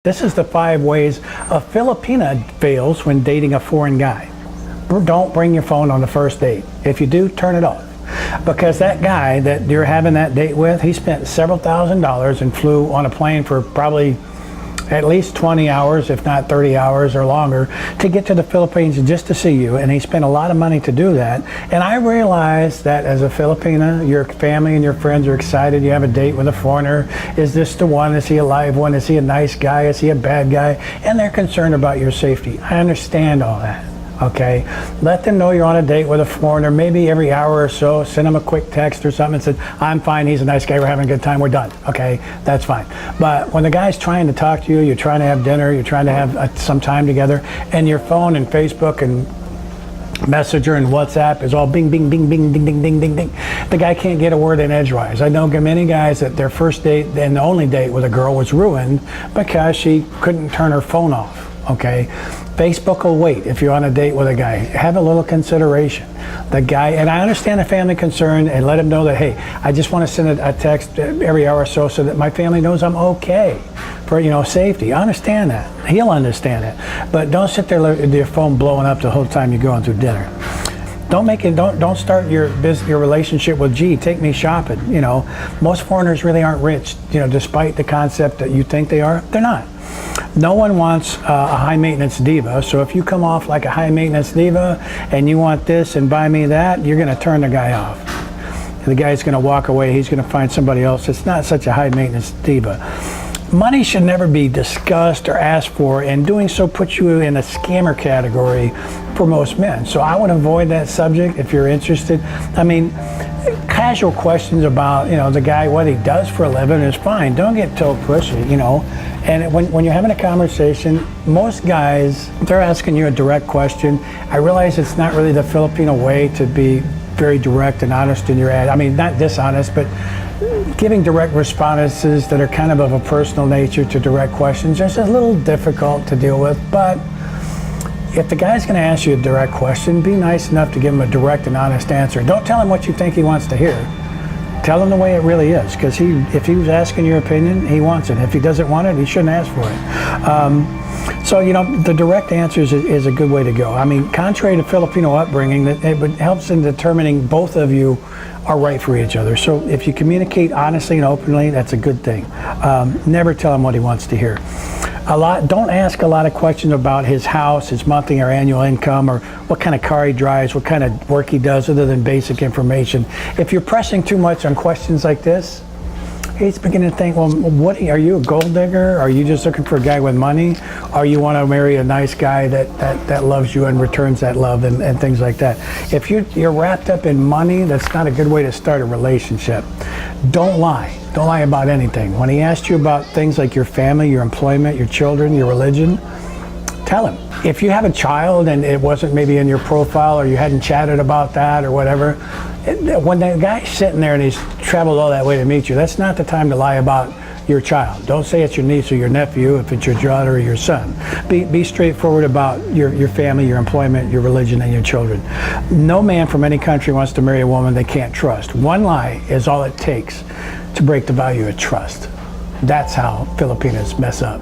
This is the 5 ways a Filipina fails when dating a foreign guy. Don't bring your phone on the first date. If you do, turn it off. Because that guy that you're having that date with, he spent several $1,000s and flew on a plane for probably at least 20 hours, if not 30 hours or longer, to get to the Philippines just to see you. And he spent a lot of money to do that. And I realized that as a Filipina, your family and your friends are excited. You have a date with a foreigner. Is this the one? Is he a live one? Is he a nice guy? Is he a bad guy? And they're concerned about your safety. I understand all that. Okay, let them know you're on a date with a foreigner. Maybe every hour or so, send them a quick text or something and say, I'm fine, he's a nice guy, we're having a good time, we're done. Okay, that's fine. But when the guy's trying to talk to you, you're trying to have dinner, you're trying to have some time together, and your phone and Facebook and Messenger and WhatsApp is all bing, bing, bing, bing, ding, ding, ding, ding, ding. The guy can't get a word in edgewise. I know many guys that their first date and the only date with a girl was ruined because she couldn't turn her phone off. Okay, Facebook will wait if you're on a date with a guy. Have a little consideration. The guy, and I understand the family concern, and let him know that, hey, I just want to send a text every hour or so that my family knows I'm okay for, safety. I understand that. He'll understand it. But don't sit there with your phone blowing up the whole time you're going through dinner. Don't start your relationship with, gee, take me shopping. Most foreigners really aren't rich, despite the concept that you think they are. They're not. No one wants a high maintenance diva. So if you come off like a high maintenance diva and you want this and buy me that, you're going to turn the guy off. The guy's going to walk away. He's going to find somebody else that's not such a high maintenance diva. Money should never be discussed or asked for, and doing so puts you in a scammer category for most men. So I would avoid that subject if you're interested. I mean, casual questions about, the guy, what he does for a living is fine. Don't get too pushy, And when you're having a conversation, most guys, they're asking you a direct question. I realize it's not really the Filipino way to be very direct and honest in your ad. I mean, not dishonest, but giving direct responses that are kind of a personal nature to direct questions is a little difficult to deal with. But if the guy's going to ask you a direct question, be nice enough to give him a direct and honest answer. Don't tell him what you think he wants to hear. Tell him the way it really is, because if he was asking your opinion, he wants it. If he doesn't want it, he shouldn't ask for it. So, the direct answer is a good way to go. I mean, contrary to Filipino upbringing, it helps in determining both of you are right for each other. So if you communicate honestly and openly, that's a good thing. Never tell him what he wants to hear. Don't ask a lot of questions about his house, his monthly or annual income, or what kind of car he drives, what kind of work he does, other than basic information. If you're pressing too much on questions like this, he's beginning to think, well, are you a gold digger? Are you just looking for a guy with money? Or you want to marry a nice guy that loves you and returns that love and things like that? If you're wrapped up in money, that's not a good way to start a relationship. Don't lie. Don't lie about anything. When he asked you about things like your family, your employment, your children, your religion, tell him. If you have a child and it wasn't maybe in your profile, or you hadn't chatted about that or whatever, when the guy's sitting there and he's traveled all that way to meet you, that's not the time to lie about your child. Don't say it's your niece or your nephew if it's your daughter or your son. Be straightforward about your family, your employment, your religion, and your children. No man from any country wants to marry a woman they can't trust. One lie is all it takes to break the value of trust. That's how Filipinos mess up.